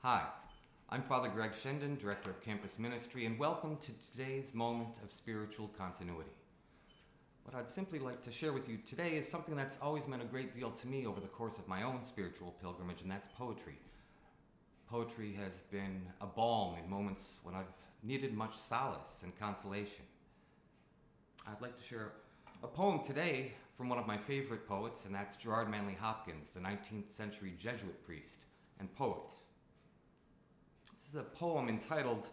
Hi, I'm Father Greg Schenden, Director of Campus Ministry, and welcome to today's moment of spiritual continuity. What I'd simply like to share with you today is something that's always meant a great deal to me over the course of my own spiritual pilgrimage, and that's poetry. Poetry has been a balm in moments when I've needed much solace and consolation. I'd like to share a poem today from one of my favorite poets, and that's Gerard Manley Hopkins, the 19th century Jesuit priest and poet. This is a poem entitled,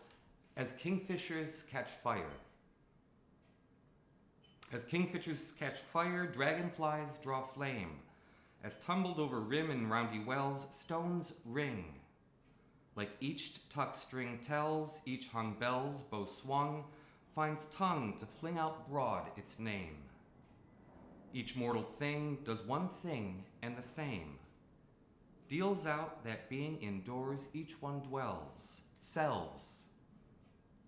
As Kingfishers Catch Fire. As kingfishers catch fire, dragonflies draw flame. As tumbled over rim and roundy wells, stones ring. Like each tuck string tells, each hung bell's bow swung, finds tongue to fling out broad its name. Each mortal thing does one thing and the same, deals out that being indoors each one dwells, selves.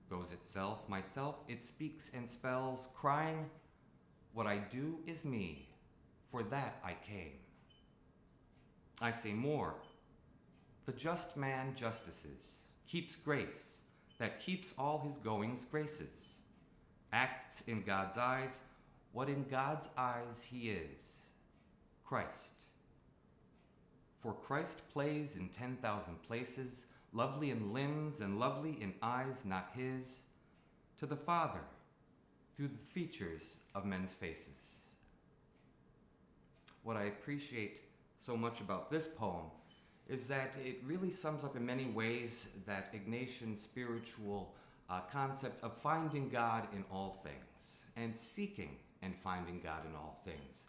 Goes itself, myself, it speaks and spells, crying, what I do is me, for that I came. I say more, the just man justices, keeps grace, that keeps all his goings graces, acts in God's eyes what in God's eyes he is, Christ. For Christ plays in 10,000 places, lovely in limbs and lovely in eyes not his, to the Father, through the features of men's faces. What I appreciate so much about this poem is that it really sums up in many ways that Ignatian spiritual concept of finding God in all things and seeking and finding God in all things.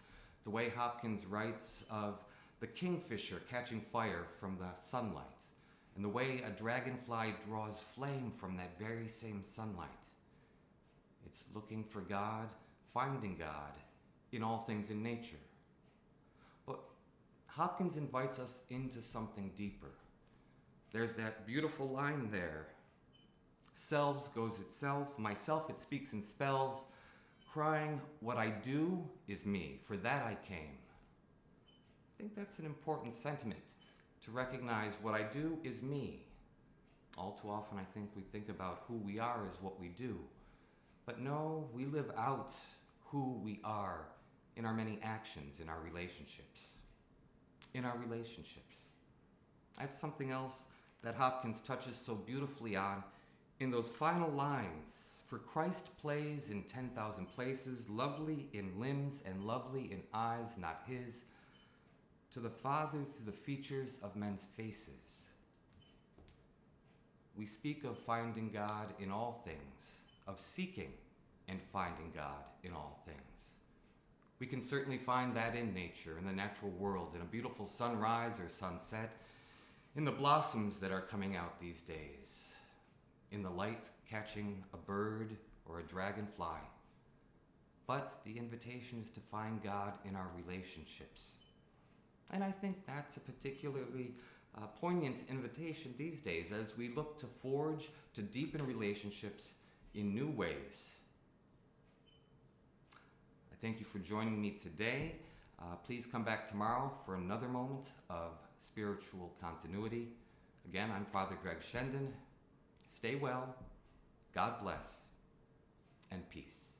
The way Hopkins writes of the kingfisher catching fire from the sunlight, and the way a dragonfly draws flame from that very same sunlight. It's looking for God, finding God in all things in nature. But Hopkins invites us into something deeper. There's that beautiful line there. Selves goes itself, myself it speaks and spells, crying, what I do is me, for that I came. I think that's an important sentiment, to recognize what I do is me. All too often I think we think about who we are as what we do. But no, we live out who we are in our many actions, in our relationships. In our relationships. That's something else that Hopkins touches so beautifully on in those final lines. For Christ plays in 10,000 places, lovely in limbs and lovely in eyes not his, to the Father through the features of men's faces. We speak of finding God in all things, of seeking and finding God in all things. We can certainly find that in nature, in the natural world, in a beautiful sunrise or sunset, in the blossoms that are coming out these days, in the light catching a bird or a dragonfly. But the invitation is to find God in our relationships. And I think that's a particularly poignant invitation these days as we look to forge, to deepen relationships in new ways. I thank you for joining me today. Please come back tomorrow for another moment of spiritual continuity. Again, I'm Father Greg Schenden. Stay well, God bless, and peace.